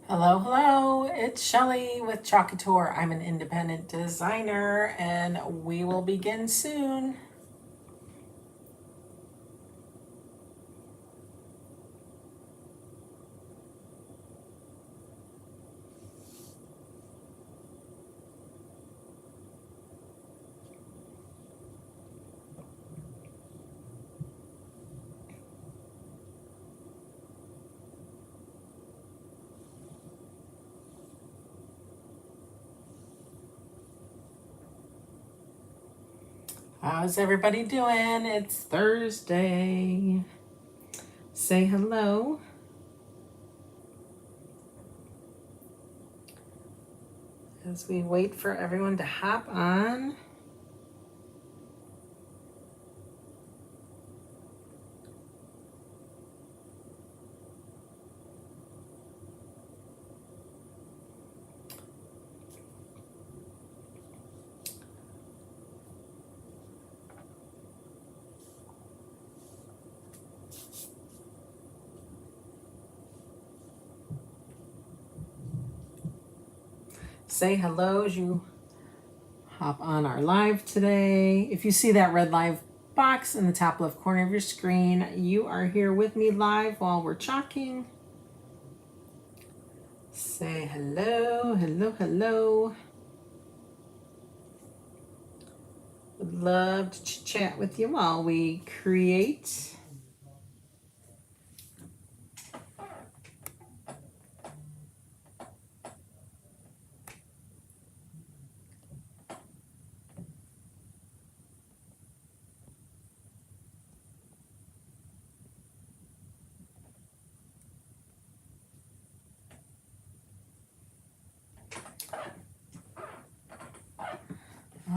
Hello, hello. It's Shelly with Couture. I'm an independent designer and we will begin soon. How's everybody doing? It's Thursday. Say hello. As we wait for everyone to hop on. Say hello as you hop on our live today. If you see that red live box in the top left corner of your screen, you are here with me live while we're chalking. Say hello, hello, hello. Would love to chat with you while we create.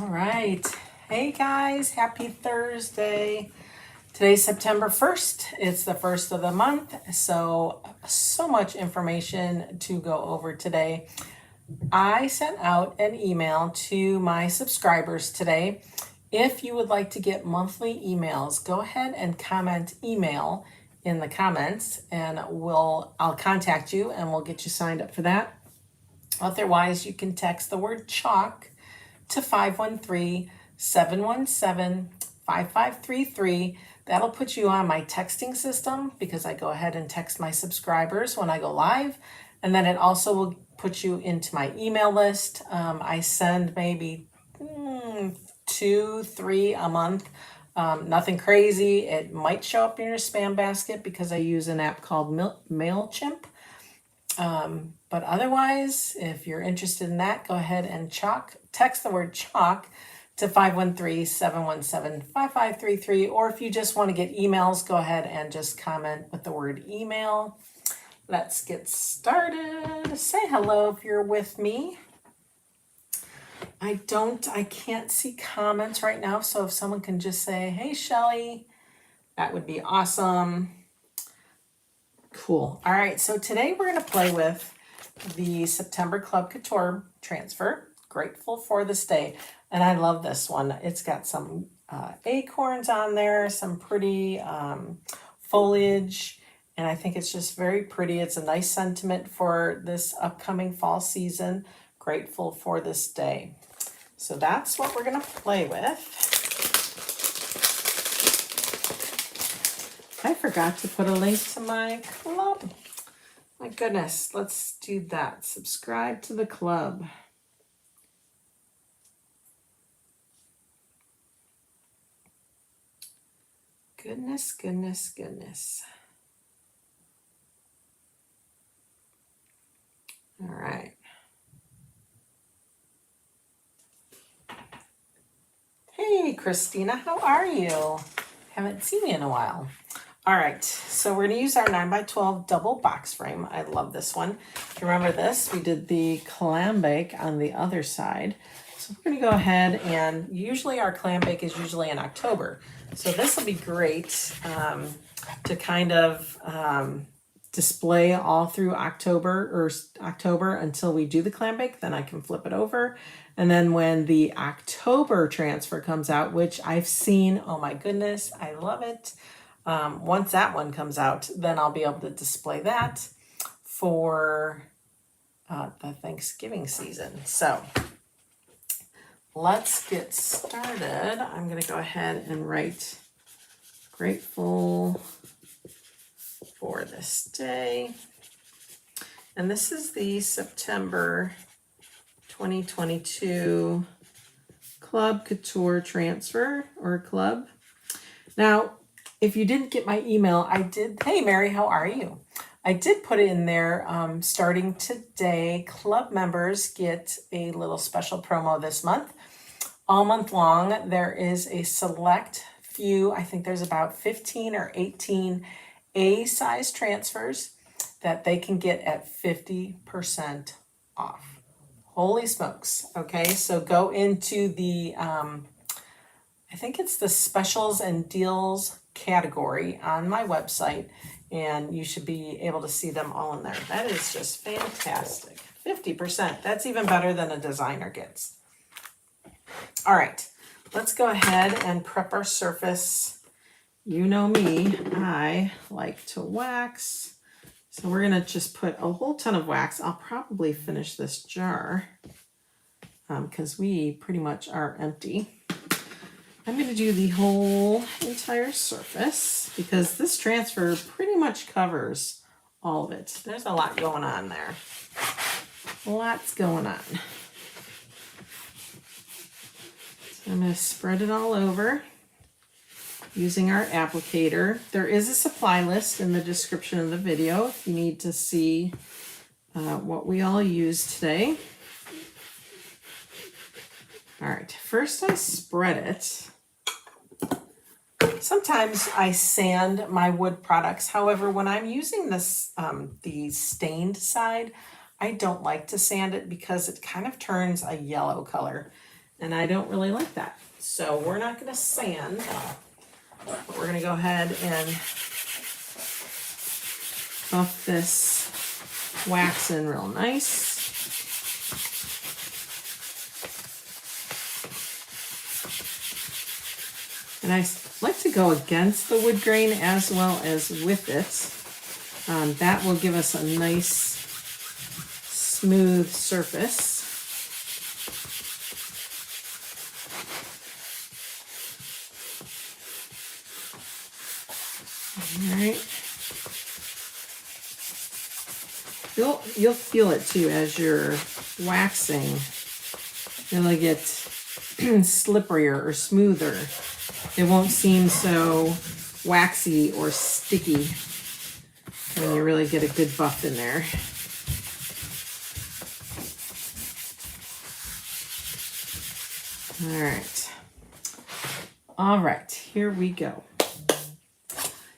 All right. Hey guys, happy Thursday. Today's September 1st. It's the first of the month. So much information to go over today. I sent out an email to my subscribers today. If you would like to get monthly emails, go ahead and comment email in the comments and I'll contact you and we'll get you signed up for that. Otherwise, you can text the word chalk to 513-717-5533. That'll put you on my texting system because I go ahead and text my subscribers when I go live. And then it also will put you into my email list. I send maybe 2, 3 a month. Nothing crazy. It might show up in your spam basket because I use an app called MailChimp. But otherwise, if you're interested in that, go ahead and text the word chalk to 513-717-5533. Or if you just want to get emails, go ahead and just comment with the word email. Let's get started. Say hello if you're with me. I can't see comments right now. So if someone can just say, hey, Shelly, that would be awesome. Cool. All right. So today we're going to play with the September Club Couture transfer. Grateful for this day. And I love this one. It's got some acorns on there, some pretty foliage. And I think it's just very pretty. It's a nice sentiment for this upcoming fall season. Grateful for this day. So that's what we're going to play with. I forgot to put a link to my club. My goodness, let's do that. Subscribe to the club. Goodness, goodness, goodness. All right. Hey, Christina, how are you? Haven't seen you in a while. All right, so we're gonna use our 9x12 double box frame. I love this one. If you remember this, we did the clam bake on the other side. So we're gonna go ahead and usually our clam bake is usually in October. So this will be great to kind of display all through October until we do the clam bake. Then I can flip it over. And then when the October transfer comes out, which I've seen, oh my goodness, I love it. Once that one comes out, then I'll be able to display that for the Thanksgiving season. So let's get started. I'm going to go ahead and write grateful for this day. And this is the September 2022 Club Couture transfer or club. Now, if you didn't get my email, I did. Hey, Mary, how are you? I did put it in there. Starting today, club members get a little special promo this month. All month long, there is a select few, I think there's about 15 or 18 A-size transfers that they can get at 50% off. Holy smokes. Okay, so go into the, I think it's the specials and deals category on my website, and you should be able to see them all in there. That is just fantastic. 50%. That's even better than a designer gets. All right, let's go ahead and prep our surface. You know me, I like to wax. So we're gonna just put a whole ton of wax. I'll probably finish this jar because we pretty much are empty. I'm going to do the whole entire surface because this transfer pretty much covers all of it. There's a lot going on there. Lots going on. So I'm going to spread it all over using our applicator. There is a supply list in the description of the video if you need to see what we all use today. All right, first I spread it. Sometimes I sand my wood products. However, when I'm using this, the stained side, I don't like to sand it because it kind of turns a yellow color, and I don't really like that. So we're not going to sand, but we're going to go ahead and buff this wax in real nice. And I like to go against the wood grain as well as with it. That will give us a nice smooth surface. All right. You'll feel it too as you're waxing. It'll get slipperier or smoother. It won't seem so waxy or sticky when you really get a good buff in there. All right, here we go.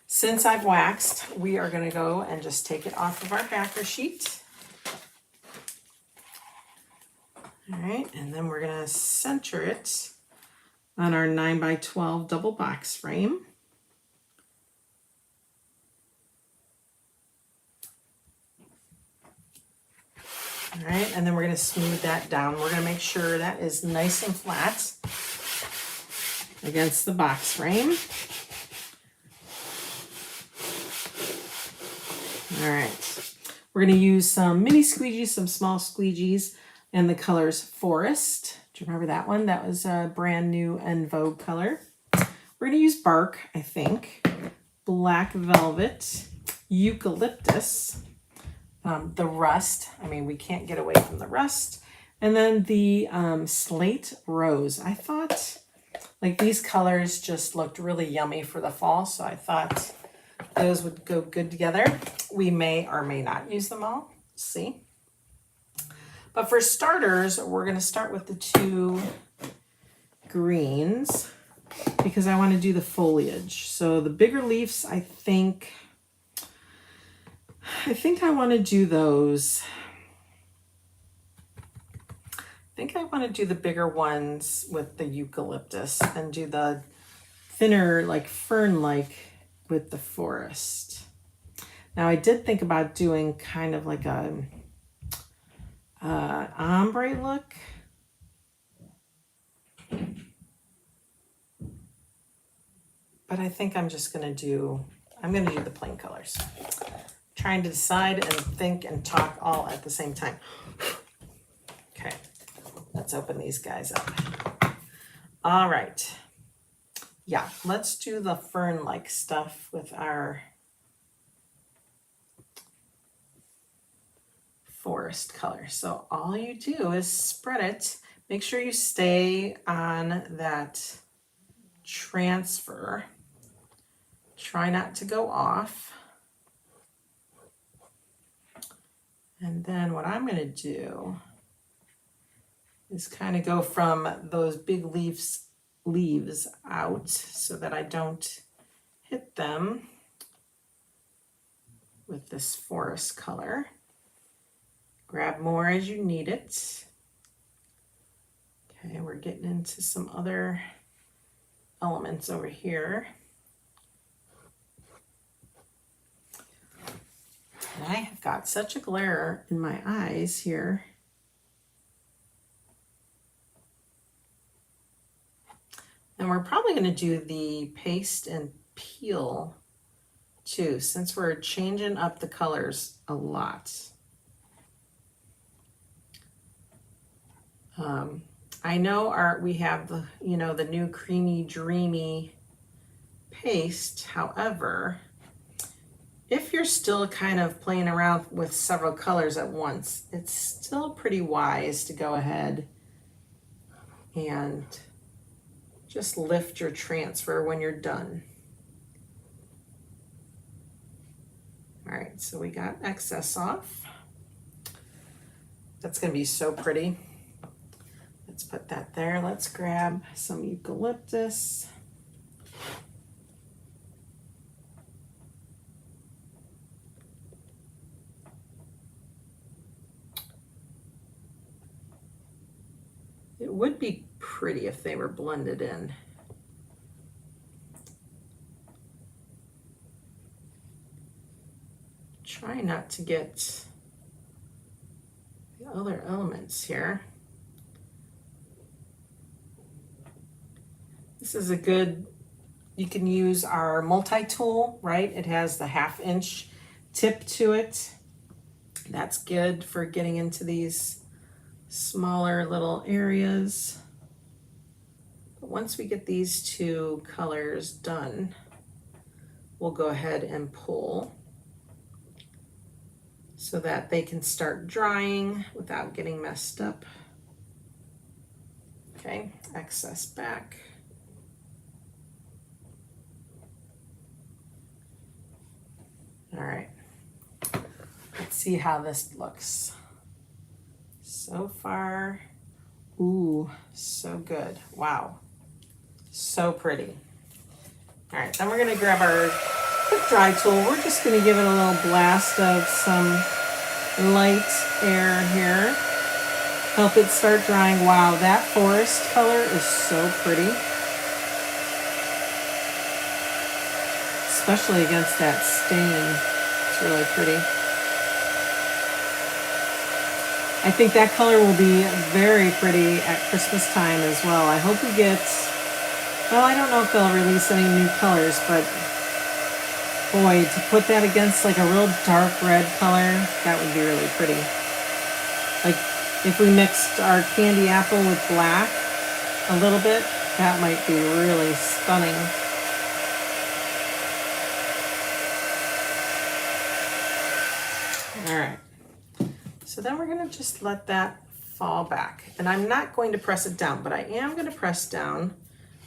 Since I've waxed, we are going to go and just take it off of our backer sheet. All right, and then we're going to center it on our 9x12 double box frame. All right, and then we're going to smooth that down. We're going to make sure that is nice and flat against the box frame. All right, we're going to use some mini squeegees, some small squeegees, and the colors Forest. Do you remember that one? That was a brand new en vogue color. We're going to use bark, I think, black velvet, eucalyptus, the rust. I mean, we can't get away from the rust. And then the slate rose. I thought like these colors just looked really yummy for the fall, so I thought those would go good together. We may or may not use them all. See? But for starters, we're going to start with the two greens because I want to do the foliage. So the bigger leaves, I think I want to do those. I think I want to do the bigger ones with the eucalyptus and do the thinner, like fern-like with the forest. Now I did think about doing kind of like a ombre look. But I think I'm just going to do the plain colors. Trying to decide and think and talk all at the same time. Let's open these guys up. All right. Yeah, let's do the fern-like stuff with our forest color. So all you do is spread it. Make sure you stay on that transfer. Try not to go off. And then what I'm going to do is kind of go from those big leaves out so that I don't hit them with this forest color. Grab more as you need it. Okay, we're getting into some other elements over here. And I have got such a glare in my eyes here. And we're probably going to do the paste and peel too, since we're changing up the colors a lot. I know we have the, the new creamy, dreamy paste. However, if you're still kind of playing around with several colors at once, it's still pretty wise to go ahead and just lift your transfer when you're done. All right, so we got excess off. That's going to be so pretty. Let's put that there. Let's grab some eucalyptus. It would be pretty if they were blended in. Try not to get the other elements here. This is a good, you can use our multi-tool, right? It has the 1/2 inch tip to it. That's good for getting into these smaller little areas. But once we get these two colors done, we'll go ahead and pull so that they can start drying without getting messed up. Okay, excess back. All right, let's see how this looks. So far, ooh, so good. Wow, so pretty. All right, then we're gonna grab our quick dry tool. We're just gonna give it a little blast of some light air here. Help it start drying. Wow, that forest color is so pretty. Especially against that stain. It's really pretty. I think that color will be very pretty at Christmas time as well. I hope we get, well, I don't know if they'll release any new colors, but boy, to put that against like a real dark red color, that would be really pretty. Like if we mixed our candy apple with black a little bit, that might be really stunning. All right, so then we're gonna just let that fall back. And I'm not going to press it down, but I am gonna press down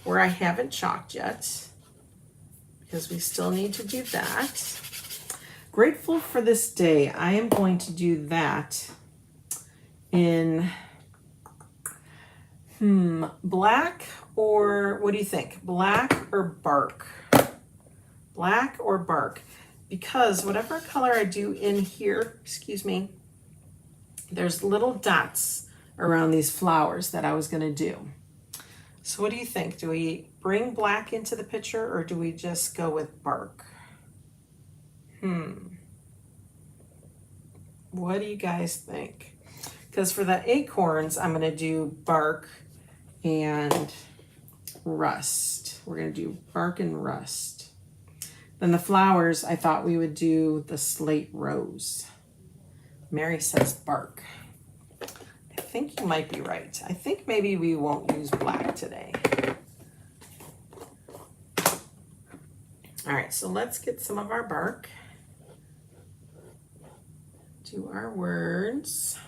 where I haven't chalked yet, because we still need to do that. Grateful for this day, I am going to do that in, black, or what do you think? Black or bark? Black or bark? Because whatever color I do in here, excuse me, there's little dots around these flowers that I was gonna do. So what do you think? Do we bring black into the picture or do we just go with bark? What do you guys think? Because for the acorns, I'm gonna do bark and rust. We're gonna do bark and rust. Then the flowers, I thought we would do the slate rose. Mary says bark. I think you might be right. I think maybe we won't use black today. All right, so let's get some of our bark. Do our words.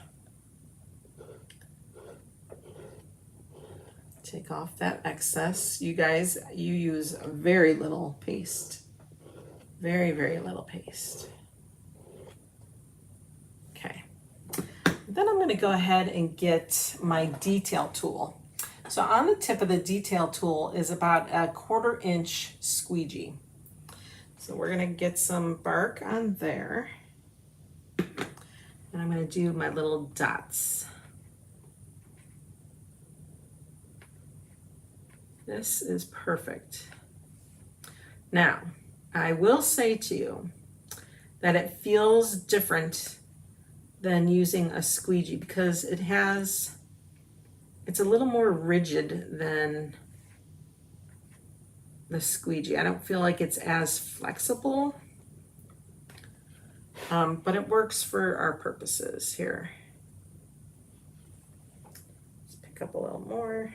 Take off that excess. You guys, you use very little paste. Very, very little paste. Okay. Then I'm going to go ahead and get my detail tool. So on the tip of the detail tool is about a 1/4 inch squeegee. So we're going to get some bark on there. And I'm going to do my little dots. This is perfect. Now, I will say to you that it feels different than using a squeegee because it's a little more rigid than the squeegee. I don't feel like it's as flexible, but it works for our purposes here. Let's pick up a little more.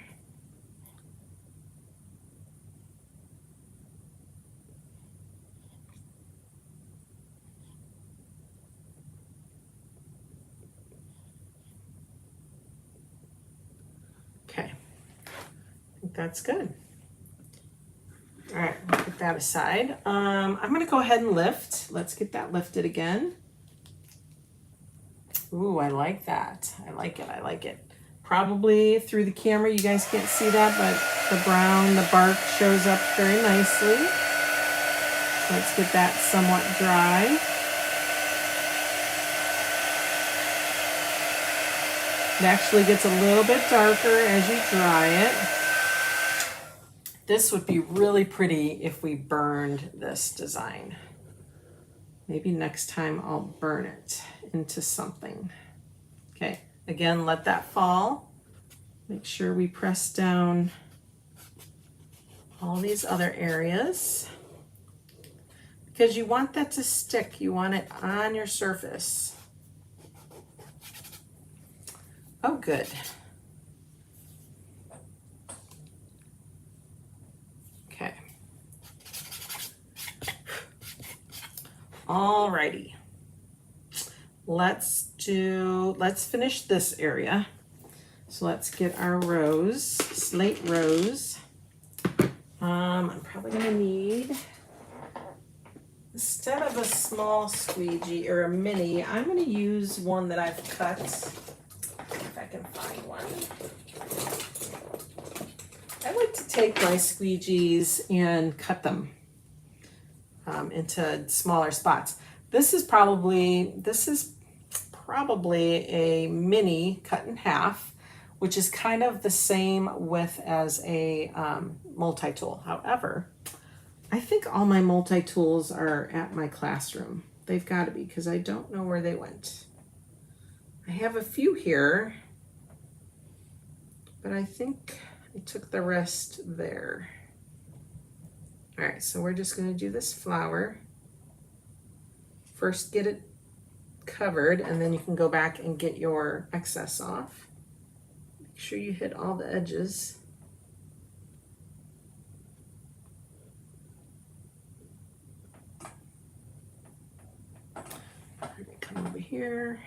Okay, I think that's good. All right, we'll put that aside. I'm gonna go ahead and lift. Let's get that lifted again. Ooh, I like that. I like it, I like it. Probably through the camera, you guys can't see that, but the brown, the bark shows up very nicely. Let's get that somewhat dry. It actually gets a little bit darker as you dry it. This would be really pretty if we burned this design. Maybe next time I'll burn it into something. Okay, again, let that fall. Make sure we press down all these other areas because you want that to stick. You want it on your surface. Oh, good. Okay. Alrighty. Let's finish this area. So let's get our rose, slate rose. I'm probably gonna need, instead of a small squeegee or a mini, I'm gonna use one that I've cut. If I can find one. I like to take my squeegees and cut them into smaller spots. This is probably a mini cut in half, which is kind of the same width as a multi-tool. However, I think all my multi-tools are at my classroom. They've got to be, because I don't know where they went. I have a few here, but I think I took the rest there. All right, so we're just going to do this flower. First get it covered, and then you can go back and get your excess off. Make sure you hit all the edges. Come over here.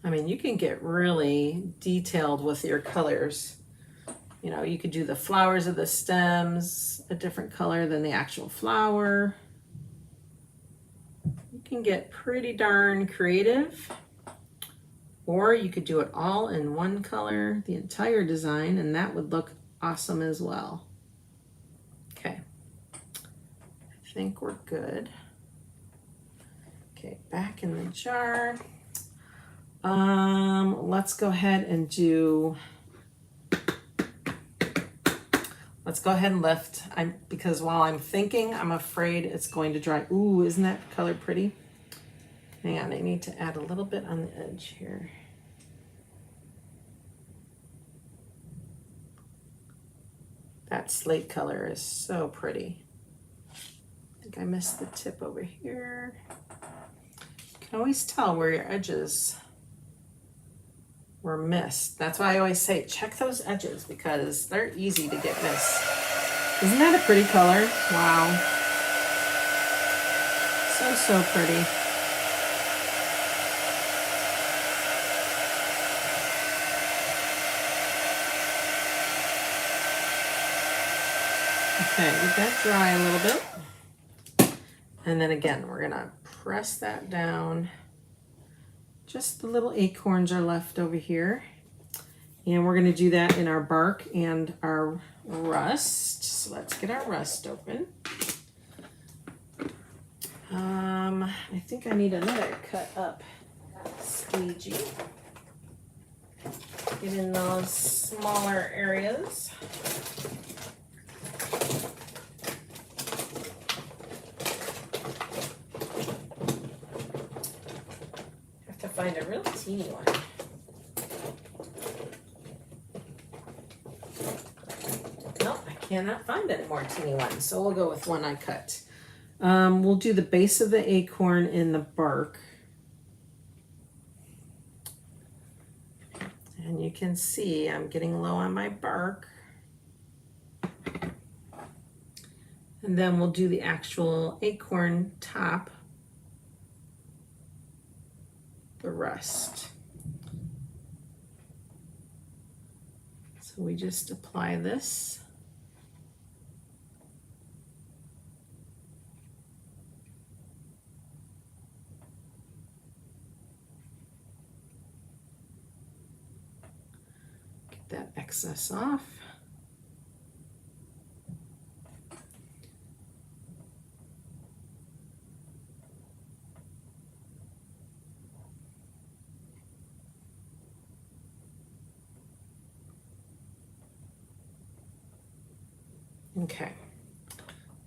I mean, you can get really detailed with your colors. You know, you could do the flowers of the stems a different color than the actual flower. You can get pretty darn creative. Or you could do it all in one color, the entire design, and that would look awesome as well. Okay, I think we're good. Okay, back in the jar. Let's go ahead and let's go ahead and lift. Because while I'm thinking, I'm afraid it's going to dry. Ooh, isn't that color pretty? Hang on, I need to add a little bit on the edge here. That slate color is so pretty. think I missed the tip over here. You can always tell where your edges were missed. That's why I always say check those edges because they're easy to get missed. Isn't that a pretty color? Wow. So pretty. Okay, let that dry a little bit. And then again, we're gonna press that down. Just the little acorns are left over here. And we're gonna do that in our bark and our rust. So let's get our rust open. I think I need another cut up squeegee. Get in those smaller areas. Have to find a real teeny one. Nope, I cannot find any more teeny ones, so we'll go with one I cut. We'll do the base of the acorn in the bark. And you can see I'm getting low on my bark. And then we'll do the actual acorn top, the rust. So we just apply this. That excess off. Okay,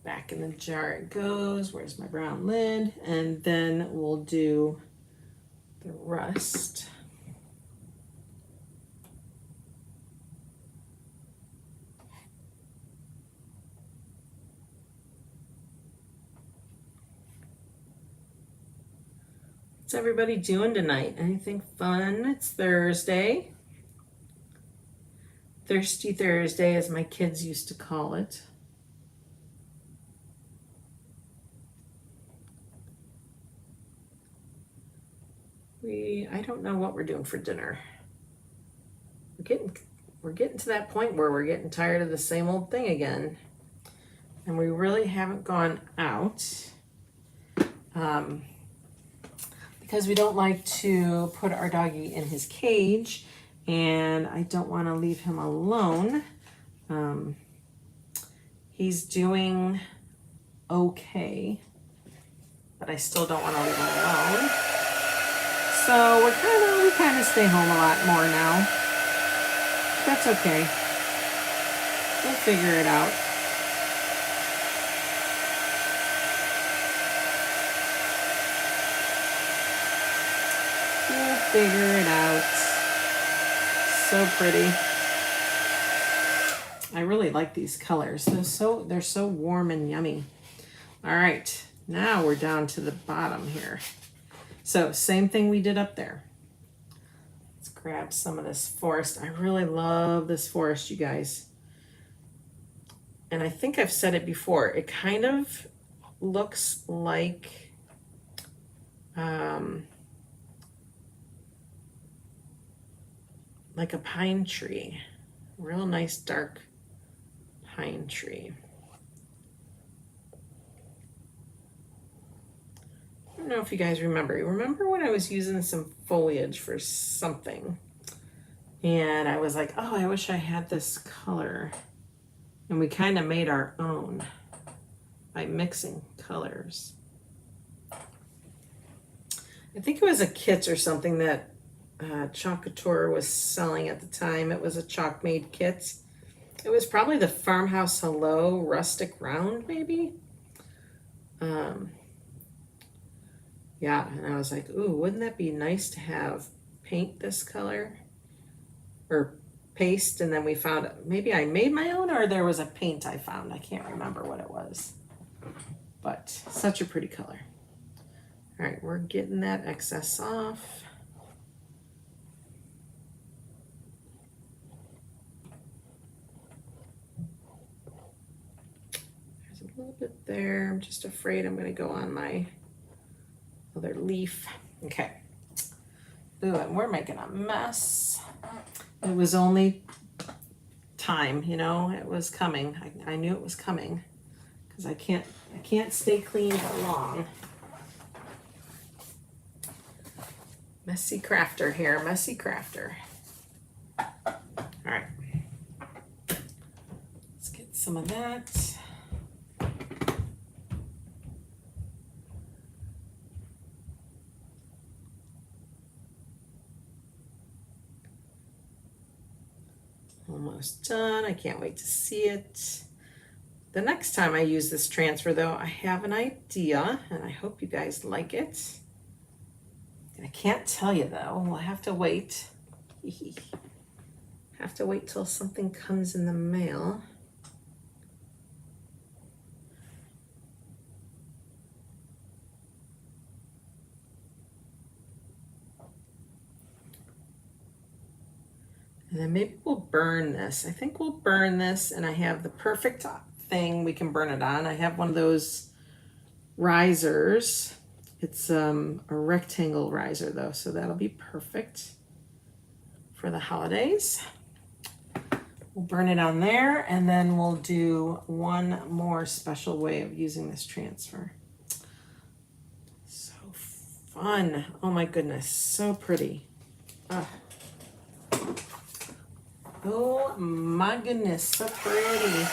back in the jar it goes. Where's my brown lid? And then we'll do the rust. What's everybody doing tonight? Anything fun? It's Thursday. Thirsty Thursday, as my kids used to call it. I don't know what we're doing for dinner. We're getting to that point where we're getting tired of the same old thing again. And we really haven't gone out. Because we don't like to put our doggy in his cage and I don't want to leave him alone. He's doing okay, but I still don't want to leave him alone. So we kind of stay home a lot more now. That's okay. We'll figure it out. Figure it out. So pretty. I really like these colors. They're so warm and yummy. All right, now we're down to the bottom here. So same thing we did up there. Let's grab some of this forest. I really love this forest, you guys. And I think I've said it before. It kind of looks like a pine tree, real nice dark pine tree. I don't know if you guys remember when I was using some foliage for something and I was like, oh, I wish I had this color, and we kind of made our own by mixing colors. I think it was a kit or something that Couture was selling at the time. It was a chalk made kit. It was probably the Farmhouse Hello Rustic Round, maybe. Yeah, and I was like, ooh, wouldn't that be nice to have paint this color or paste? And then we found, maybe I made my own or there was a paint I found. I can't remember what it was. but such a pretty color. All right, we're getting that excess off. There's a little bit there. I'm just afraid I'm going to go on my other leaf. Okay. Ooh, and we're making a mess. It was only time, you know, it was coming. I knew it was coming because I can't stay clean for long. Messy crafter here, messy crafter. All right, let's get some of that. Almost done. I can't wait to see it. The next time I use this transfer though, I have an idea and I hope you guys like it. I can't tell you though, we'll have to wait. Have to wait till something comes in the mail. And then maybe we'll burn this. I think we'll burn this, and I have the perfect thing we can burn it on. I have one of those risers. It's a rectangle riser though, so that'll be perfect for the holidays. We'll burn it on there, and then we'll do one more special way of using this transfer. So fun. Oh my goodness, so pretty. Oh my goodness, so pretty.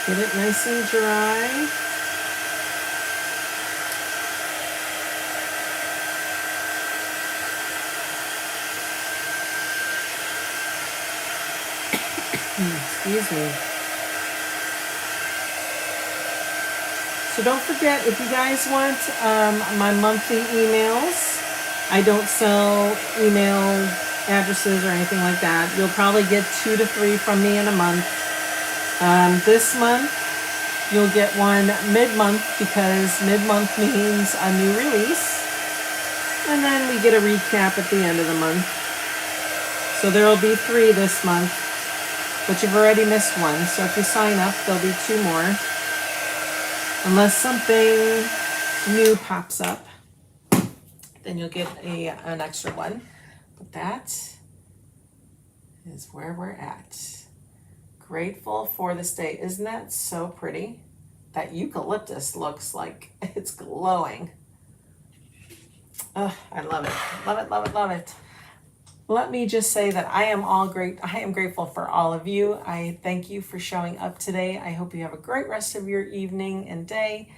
Get it nice and dry. Excuse me. So don't forget, if you guys want my monthly emails, I don't sell email addresses or anything like that. You'll probably get 2 to 3 from me in a month. This month, you'll get one mid-month because mid-month means a new release. And then we get a recap at the end of the month. So there will be 3 this month, but you've already missed one. So if you sign up, there'll be 2 more. Unless something new pops up, then you'll get an extra one. But that is where we're at. Grateful for this day. Isn't that so pretty? That eucalyptus looks like it's glowing. Oh, I love it. Love it, love it, love it. Let me just say that I am grateful for all of you. I thank you for showing up today. I hope you have a great rest of your evening and day.